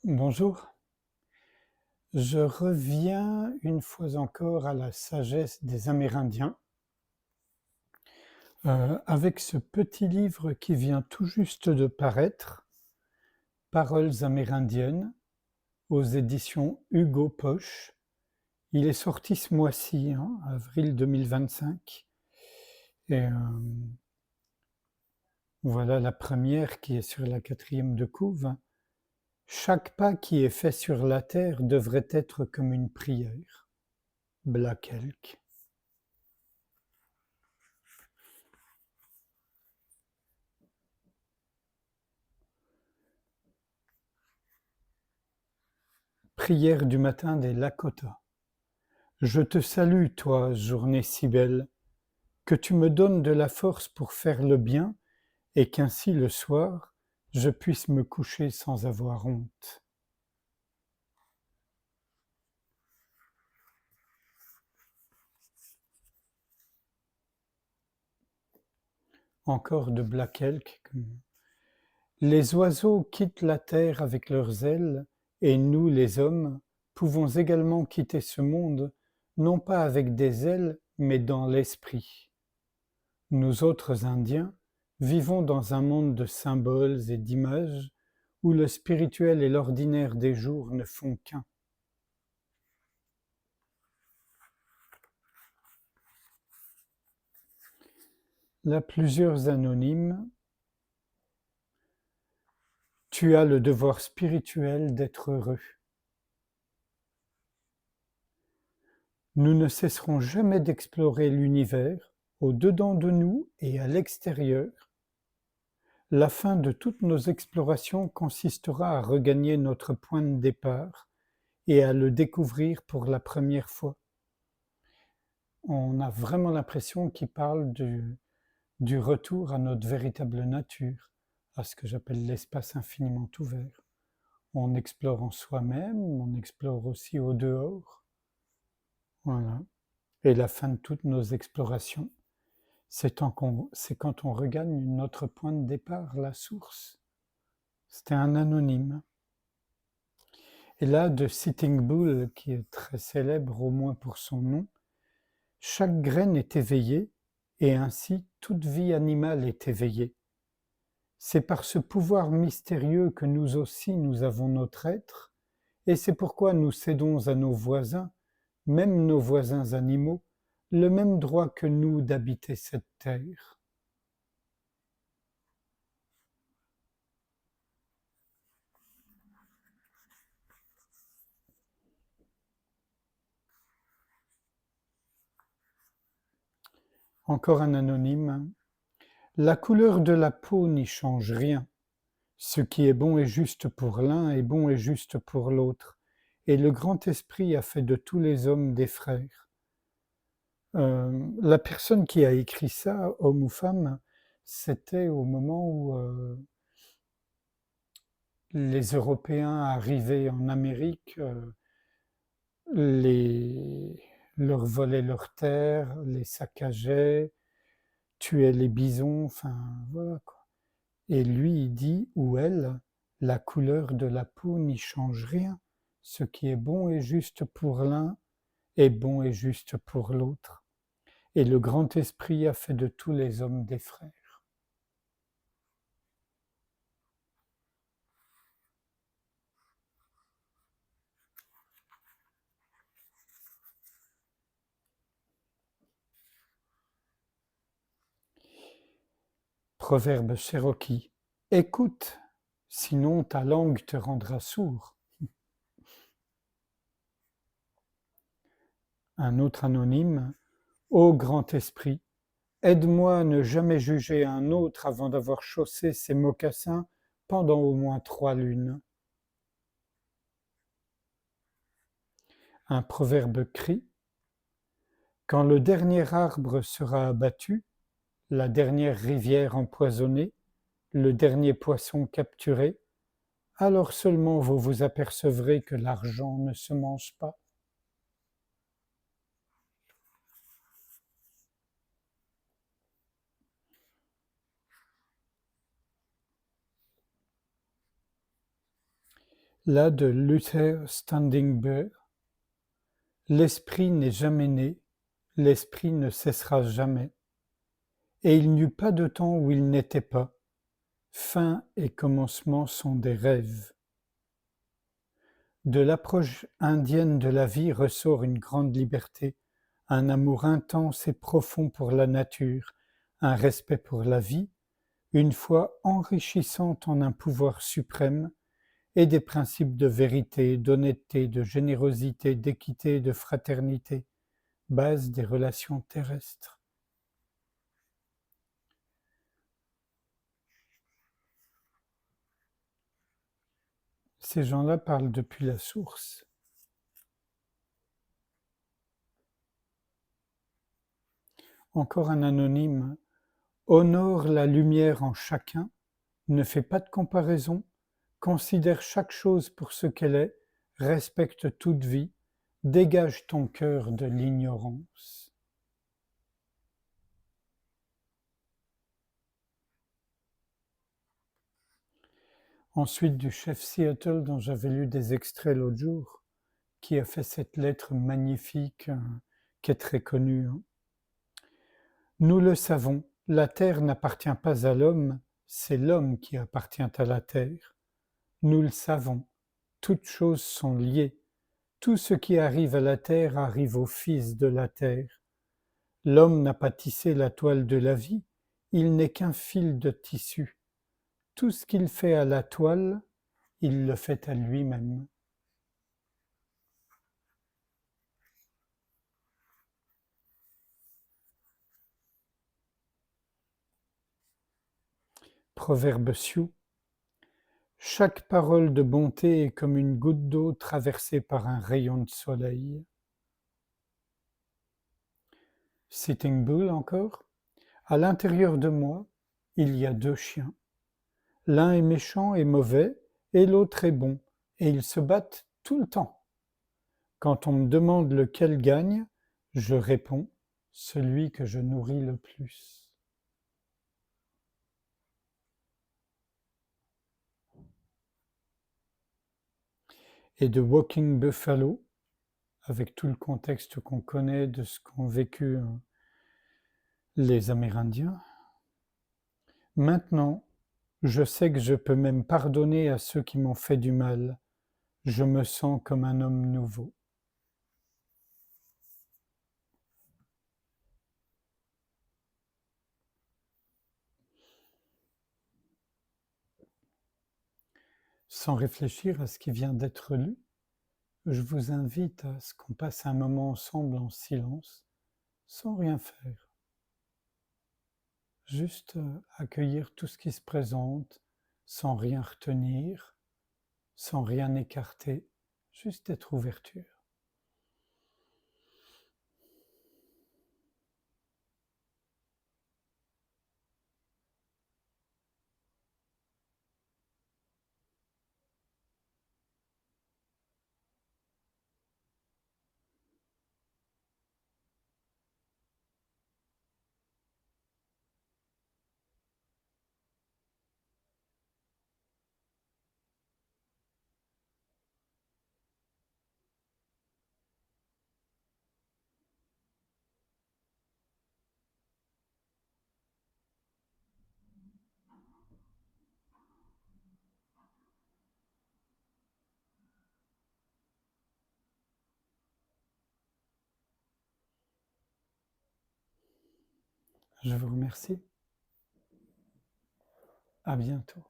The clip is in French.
Bonjour, je reviens une fois encore à la sagesse des Amérindiens, avec ce petit livre qui vient tout juste de paraître, Paroles amérindiennes, aux éditions Hugo Poche. Il est sorti ce mois-ci, hein, avril 2025. Et voilà la première qui est sur la 4e de couve. Chaque pas qui est fait sur la terre devrait être comme une prière. Black Elk. Prière du matin des Lakota. Je te salue, toi, journée si belle, que tu me donnes de la force pour faire le bien, et qu'ainsi le soir, je puisse me coucher sans avoir honte. Encore de Black Elk. Les oiseaux quittent la terre avec leurs ailes, et nous, les hommes, pouvons également quitter ce monde, non pas avec des ailes, mais dans l'esprit. Nous autres Indiens vivons dans un monde de symboles et d'images où le spirituel et l'ordinaire des jours ne font qu'un. Là, plusieurs anonymes. Tu as le devoir spirituel d'être heureux. Nous ne cesserons jamais d'explorer l'univers, au-dedans de nous et à l'extérieur. La fin de toutes nos explorations consistera à regagner notre point de départ et à le découvrir pour la première fois. On a vraiment l'impression qu'il parle du retour à notre véritable nature, à ce que j'appelle l'espace infiniment ouvert. On explore en soi-même, on explore aussi au dehors. Voilà. Et la fin de toutes nos explorations, c'est quand on regagne notre point de départ, la source. C'était un anonyme. Et là, de Sitting Bull, qui est très célèbre au moins pour son nom, chaque graine est éveillée, et ainsi toute vie animale est éveillée. C'est par ce pouvoir mystérieux que nous aussi nous avons notre être, et c'est pourquoi nous cédons à nos voisins, même nos voisins animaux, le même droit que nous d'habiter cette terre. Encore un anonyme. La couleur de la peau n'y change rien. Ce qui est bon et juste pour l'un est bon et juste pour l'autre. Et le grand esprit a fait de tous les hommes des frères. La personne qui a écrit ça, homme ou femme, c'était au moment où les Européens arrivaient en Amérique, les, leur volaient leurs terres, les saccageaient, tuaient les bisons, enfin voilà quoi. Et lui, il dit, ou elle, la couleur de la peau n'y change rien. Ce qui est bon et juste pour l'un est bon et juste pour l'autre. Et le grand esprit a fait de tous les hommes des frères. Proverbe cherokee. Écoute, sinon ta langue te rendra sourd. Un autre anonyme. Ô grand esprit, aide-moi à ne jamais juger un autre avant d'avoir chaussé ses mocassins pendant au moins 3 lunes. Un proverbe crie. Quand le dernier arbre sera abattu, la dernière rivière empoisonnée, le dernier poisson capturé, alors seulement vous vous apercevrez que l'argent ne se mange pas. Là de Luther Standing Bear, l'esprit n'est jamais né, l'esprit ne cessera jamais, et il n'y eut pas de temps où il n'était pas, fin et commencement sont des rêves. De l'approche indienne de la vie ressort une grande liberté, un amour intense et profond pour la nature, un respect pour la vie, une foi enrichissante en un pouvoir suprême, et des principes de vérité, d'honnêteté, de générosité, d'équité et de fraternité, base des relations terrestres. Ces gens-là parlent depuis la source. Encore un anonyme. Honore la lumière en chacun, ne fais pas de comparaison, considère chaque chose pour ce qu'elle est, respecte toute vie, dégage ton cœur de l'ignorance. Ensuite, du chef Seattle, dont j'avais lu des extraits l'autre jour, qui a fait cette lettre magnifique, qui est très connue. Nous le savons, la terre n'appartient pas à l'homme, c'est l'homme qui appartient à la terre. Nous le savons, toutes choses sont liées. Tout ce qui arrive à la terre arrive au Fils de la terre. L'homme n'a pas tissé la toile de la vie, il n'est qu'un fil de tissu. Tout ce qu'il fait à la toile, il le fait à lui-même. Proverbe sioux. Chaque parole de bonté est comme une goutte d'eau traversée par un rayon de soleil. Sitting Bull encore. À l'intérieur de moi, il y a deux chiens. L'un est méchant et mauvais, et l'autre est bon, et ils se battent tout le temps. Quand on me demande lequel gagne, je réponds celui que je nourris le plus. Et de Walking Buffalo, avec tout le contexte qu'on connaît de ce qu'ont vécu les Amérindiens. Maintenant, je sais que je peux même pardonner à ceux qui m'ont fait du mal. Je me sens comme un homme nouveau. Sans réfléchir à ce qui vient d'être lu, je vous invite à ce qu'on passe un moment ensemble en silence, sans rien faire. Juste accueillir tout ce qui se présente, sans rien retenir, sans rien écarter, juste être ouverture. Je vous remercie. À bientôt.